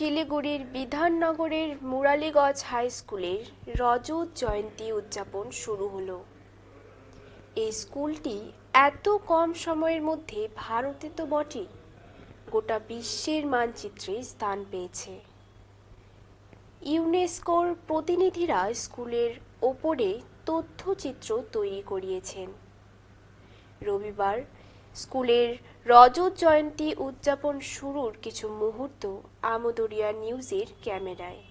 শিলিগুড়ির বিধাননগরের মুরালিগঞ্জ হাই স্কুলের রজত জয়ন্তী উদযাপন শুরু হলো। এই স্কুলটি এত কম সময়ের মধ্যে ভারতে তো বটেই, গোটা বিশ্বের মানচিত্রে স্থান পেয়েছে। ইউনেস্কোর প্রতিনিধিরা স্কুলের ওপরে তথ্যচিত্র তৈরি করিয়েছেন। রবিবার স্কুলের রজত জয়ন্তী উদযাপন শুরুর কিছু মুহূর্ত আমদরিয়া নিউজের ক্যামেরায়।